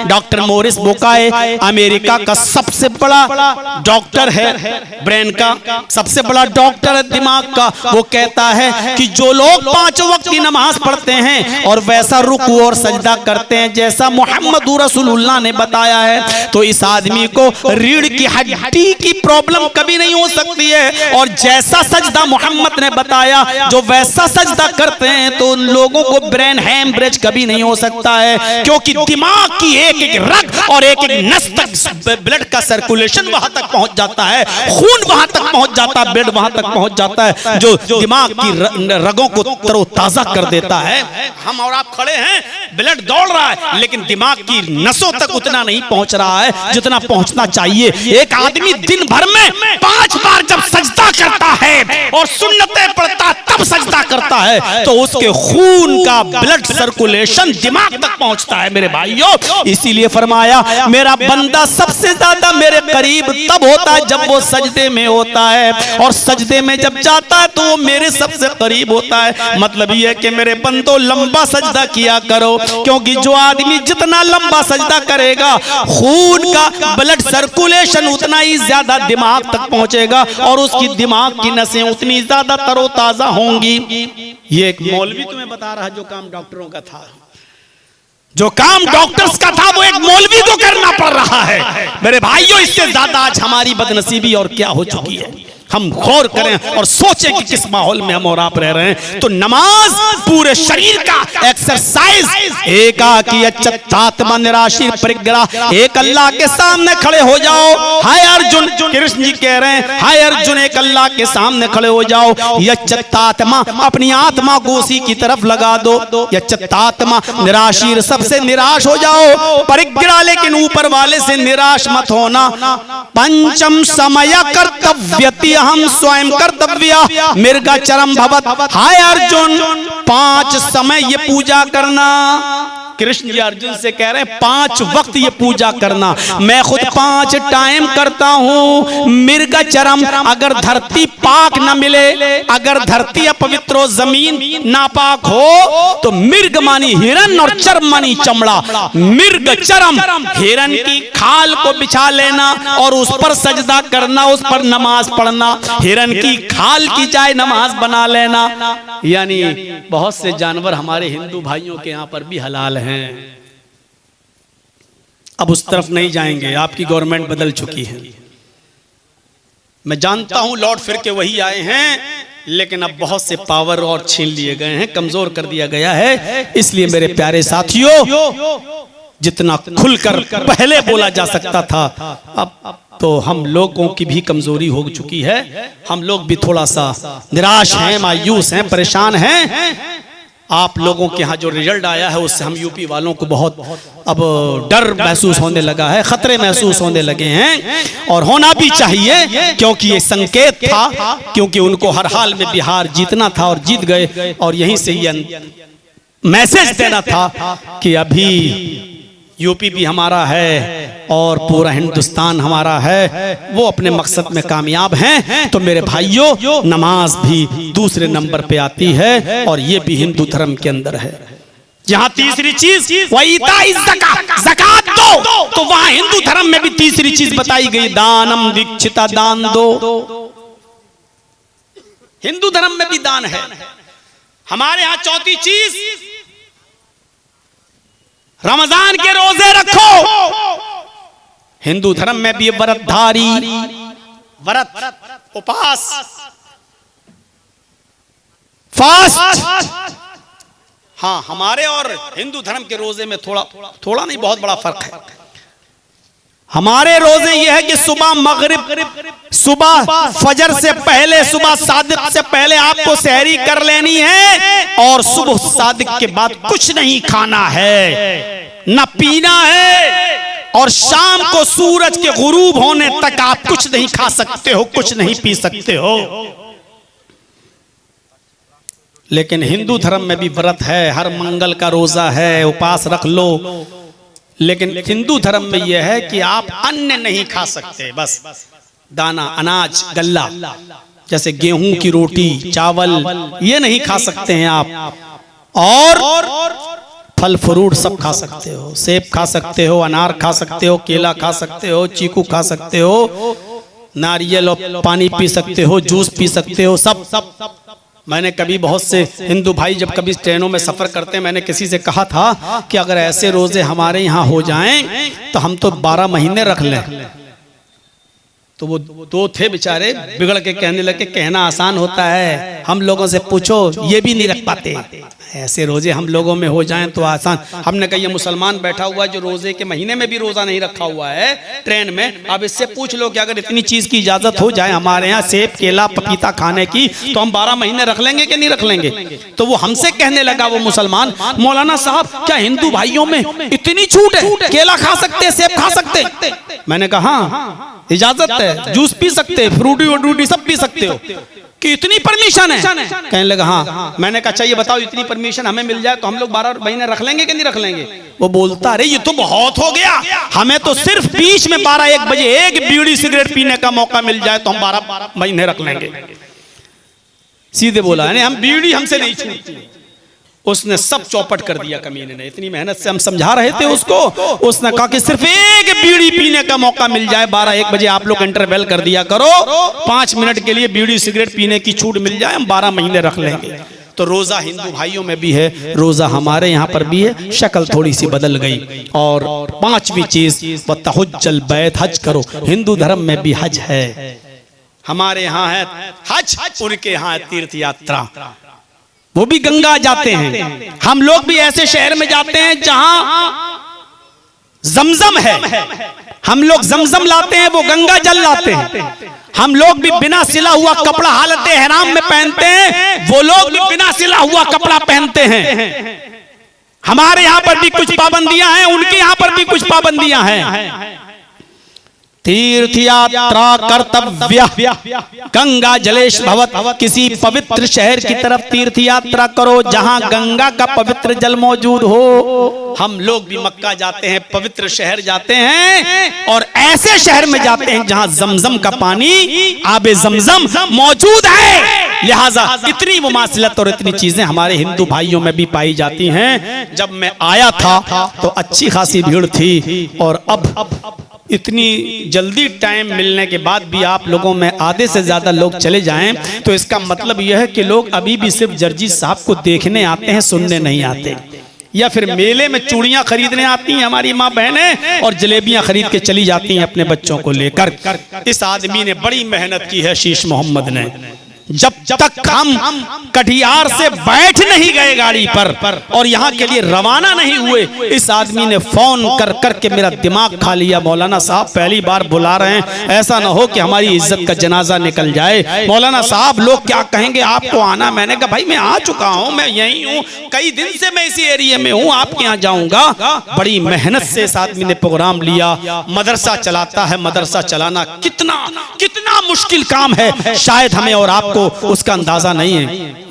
Doctor Morris बुकाय America का सबसे बड़ा डॉक्टर है, ब्रेन का सबसे बड़ा डॉक्टर है दिमाग का। वो कहता है कि जो लोग 5 वक्त की नमाज पढ़ते हैं और वैसा रुकू और सजदा करते हैं जैसा मोहम्मद रसूलुल्लाह ने बताया है, तो इस आदमी को रीढ़ की हड्डी की प्रॉब्लम कभी नहीं हो सकती है। और जैसा सजदा मोहम्मद ने बताया, जो वैसा सजदा करते हैं तो उन लोगों को ब्रेन हैमरेज कभी नहीं हो सकता है, क्योंकि दिमाग की एक एक रग और एक एक नस तक ब्लड का सर्कुलेशन वहां तक पहुंच जाता है, खून वहां तक पहुंच जाता है, ब्लड वहां तक पहुंच जाता है, जो दिमाग की रगों को तरोताजा कर देता है। हम और आप खड़े हैं, ब्लड दौड़ रहा है, लेकिन दिमाग की नसों तक उतना नहीं पहुंच रहा है जितना पहुंचना चाहिए। एक आदमी दिन भर में 5 बार जब सजदा करता है और सुन्नतें पढ़ता तब सजदा करता है, तो उसके खून का ब्लड सर्कुलेशन दिमाग तक पहुंचता है मेरे भाइयों। इसीलिए फरमाया मेरा बंदा सबसे ज्यादा मेरे करीब तब होता है जब वो सजदे में होता है, और सजदे में जब जाता है तो वो मेरे सबसे करीब होता है। मतलब ये है कि मेरे बंदो लंबा सजदा किया करो, क्योंकि जो आदमी जितना लंबा सजदा करेगा खून का ब्लड सर्कुलेशन उतना ही ज्यादा दिमाग तक पहुंचेगा और उसकी दिमाग की नसें उतनी ज्यादा तरोताजा होंगी। ये एक मौलवी तुम्हें बता रहा है, जो काम डॉक्टरों का था, जो काम डॉक्टर्स का था वो एक मौलवी को करना पड़ रहा है। मेरे भाइयों, इससे ज्यादा आज हमारी बदनसीबी और क्या हो चुकी है। हम गौर करें और सोचें कि किस माहौल में हम और आप रह रहे हैं। तो नमाज पूरे शरीर का एक्सरसाइज, एकाकी निराशीर परिग्रह, एक अल्लाह के सामने खड़े हो जाओ। हाय अर्जुन, कृष्ण जी कह रहे हैं, हाय अर्जुन एक अल्लाह के सामने खड़े हो जाओ। यच्चत्तात्मा, अपनी आत्मा को उसी की तरफ लगा दो। यच्चत्तात्मा निराशीर, सबसे निराश हो जाओ। परिग्रह, लेकिन ऊपर वाले से निराश मत होना। पंचम समय कर्तव्यति हम स्वयं कर्तव्य मृगचरम भवत। हाय अर्जुन, 5 समय ये पूजा करना। कृष्ण जी अर्जुन से कह रहे हैं 5 वक्त ये पूजा करना। मैं खुद 5 टाइम करता हूँ। मृगचरम, अगर धरती पाक न मिले, अगर धरती अपवित्र हो, जमीन नापाक हो, तो मृग मानी हिरन और चर्म मानी चमड़ा। मृगचरम, हिरन की खाल को बिछा लेना और उस पर सजदा करना, उस पर नमाज पढ़ना। हिरन की खाल की जाए नमाज बना लेना। यानी बहुत से जानवर हमारे हिंदू भाइयों के यहाँ पर भी हलाल हैं। अब उस तरफ नहीं जाएंगे, आपकी गवर्नमेंट बदल चुकी है। मैं जानता हूं लौट फिर के वही आए हैं, लेकिन अब बहुत से पावर और छीन लिए गए हैं, कमजोर कर दिया गया है। इसलिए मेरे प्यारे साथियों, जितना खुलकर पहले बोला जा सकता था, अब तो हम लोगों की भी कमजोरी हो चुकी है। हम लोग भी थोड़ा सा निराश हैं, मायूस हैं, परेशान हैं। आप लोगों के यहाँ जो रिजल्ट आया है उससे हम यूपी वालों को बहुत अब डर महसूस होने लगा है, खतरे महसूस होने लगे हैं, और होना भी चाहिए, क्योंकि ये संकेत था, क्योंकि उनको हर हाल में बिहार जीतना था और जीत गए। और यहीं से ये मैसेज देना था कि अभी यूपी भी हमारा है और पूरा हिंदुस्तान हमारा है, वो अपने मकसद में कामयाब हैं। तो मेरे भाइयों, नमाज भी दूसरे नंबर पे आती है, और ये भी हिंदू धर्म के अंदर है। जहां तीसरी चीज ज़कात दो, तो वहां हिंदू धर्म में भी तीसरी चीज बताई गई, दानम दीक्षिता, दान दो। हिंदू धर्म में भी दान है। हमारे यहाँ चौथी चीज, रमजान के रोजे रखो। हिंदू धर्म में भी व्रतधारी, व्रत, उपवास, फास्ट। हाँ, हमारे और हिंदू धर्म के रोजे में थोड़ा नहीं, बहुत बड़ा फर्क है। हमारे रोजे ये है कि सुबह मगरिब, सुबह फजर से पहले, सुबह सादिक से पहले आपको सहरी कर लेनी है, और सुबह सादिक के बाद कुछ नहीं खाना है, न पीना है, और शाम को सूरज के गुरूब होने तक आप कुछ नहीं खा सकते हो, कुछ नहीं पी सकते हो। लेकिन हिंदू धर्म में भी व्रत है, हर मंगल का रोजा है, उपवास रख लो। लेकिन हिंदू धर्म में यह है कि आप अन्न नहीं खा सकते, बस दाना, अनाज, गल्ला, जैसे गेहूं की रोटी, चावल, ये नहीं खा सकते हैं आप। और फल फ्रूट सब खा सकते हो, सेब खा सकते हो, अनार खा सकते हो, केला खा सकते हो, चीकू खा सकते हो, नारियल और पानी पी सकते हो, जूस पी सकते हो, सब। मैंने कभी बहुत से हिंदू भाई जब कभी ट्रेनों में सफ़र करते हैं, मैंने किसी से कहा था कि अगर ऐसे रोज़े हमारे यहाँ हो जाएं तो हम तो 12 महीने रख लें। तो वो दो थे बेचारे, बिगड़ के कहने लगे, कहना आसान होता है, हम लोगों से पूछो ये भी नहीं रख पाते। ऐसे रोजे हम लोगों में हो जाएं तो आसान। हमने कहा ये मुसलमान बैठा हुआ है जो रोजे के महीने में भी रोजा नहीं रखा हुआ है ट्रेन में, अब इससे पूछ लो कि अगर इतनी चीज की इजाजत हो जाए हमारे यहाँ सेब केला पपीता खाने की, तो हम 12 महीने रख लेंगे कि नहीं रख लेंगे। तो वो हमसे कहने लगा वो मुसलमान, मौलाना साहब क्या हिंदू भाइयों में इतनी छूट है, केला खा सकते सेब खा सकते? मैंने कहा हाँ इजाजत है, जूस पी सकते, फ्रूटी वूटी सब पी सकते हो, कि इतनी परमिशन है? कहने लगा हाँ। मैंने कहा अच्छा ये बताओ इतनी परमिशन हमें मिल जाए तो हम लोग 12 महीने रख लेंगे कि नहीं रख लेंगे? वो बोलता अरे ये तो बहुत हो गया, हमें तो सिर्फ बीच में 12-1 बजे एक बीड़ी सिगरेट पीने का मौका मिल जाए तो हम 12 महीने रख लेंगे। सीधे बोला यानी हम बीड़ी हमसे नहीं छूटती। उसने सब चौपट कर दिया कमीने ने। इतनी मेहनत से हम समझा रहे थे उसको, उसने कहा कि सिर्फ एक बीड़ी पीने का मौका मिल जाए, 12-1 बजे आप लोग इंटरवेल कर दिया करो, 5 मिनट के लिए बीड़ी सिगरेट पीने की छूट मिल जाए, हम 12 महीने रख लेंगे। तो रोजा हिंदू भाइयों में भी है, रोजा हमारे यहाँ पर भी है, शक्ल थोड़ी सी बदल गई। और 5वीं चीज वतहुज्जल बैत, हज करो। हिंदू धर्म में भी हज है, हमारे यहाँ है हज, उनके यहाँ है तीर्थ यात्रा। वो भी गंगा जाते हैं, हम लोग भी ऐसे शहर में जाते हैं जहां जमजम है, हम लोग जमजम लाते हैं, वो गंगा जल लाते हैं। हम लोग भी बिना सिला हुआ कपड़ा हालत एहराम में पहनते हैं, वो लोग भी बिना सिला हुआ कपड़ा पहनते हैं। हमारे यहाँ पर भी कुछ पाबंदियां हैं, उनके यहाँ पर भी कुछ पाबंदियां हैं। तीर्थ यात्रा कर्तव्य गंगा जलेश भवत, किसी पवित्र शहर की तरफ तीर्थ यात्रा करो जहां गंगा का पवित्र जल मौजूद हो। हम लोग भी मक्का जाते हैं, पवित्र शहर जाते हैं, और ऐसे शहर में जाते हैं जहां जमजम का पानी आबे जमजम मौजूद है। लिहाजा इतनी मुमासिलत और इतनी चीजें हमारे हिंदू भाइयों में भी पाई जाती हैं। जब मैं आया था तो अच्छी खासी भीड़ थी, और अब इतनी जल्दी टाइम मिलने के बाद भी आप लोगों में आधे से ज्यादा लोग चले जाएं, तो इसका मतलब यह है कि लोग अभी भी सिर्फ जर्जी साहब को देखने आते हैं, सुनने नहीं आते। या फिर मेले में चूड़ियां खरीदने आती हैं हमारी माँ बहनें, और जलेबियां खरीद के चली जाती हैं अपने बच्चों को लेकर। इस आदमी ने बड़ी मेहनत की है, शीश मोहम्मद ने। जब तक हम कटिहार से बैठ नहीं गए गाड़ी पर और यहाँ के लिए रवाना नहीं हुए, इस आदमी ने फोन कर करके मेरा दिमाग खा लिया। मौलाना साहब पहली बार बुला रहे हैं, ऐसा ना हो कि हमारी इज्जत का जनाजा निकल जाए। मौलाना साहब लोग क्या कहेंगे, आपको आना। मैंने कहा भाई मैं आ चुका हूँ, मैं यही हूँ, कई दिन से मैं इसी एरिया में हूँ, आपके यहाँ जाऊंगा। बड़ी मेहनत से इस आदमी ने प्रोग्राम लिया। मदरसा चलाता है, मदरसा चलाना कितना मुश्किल काम है, शायद हमें और आपको उसका अंदाजा नहीं है।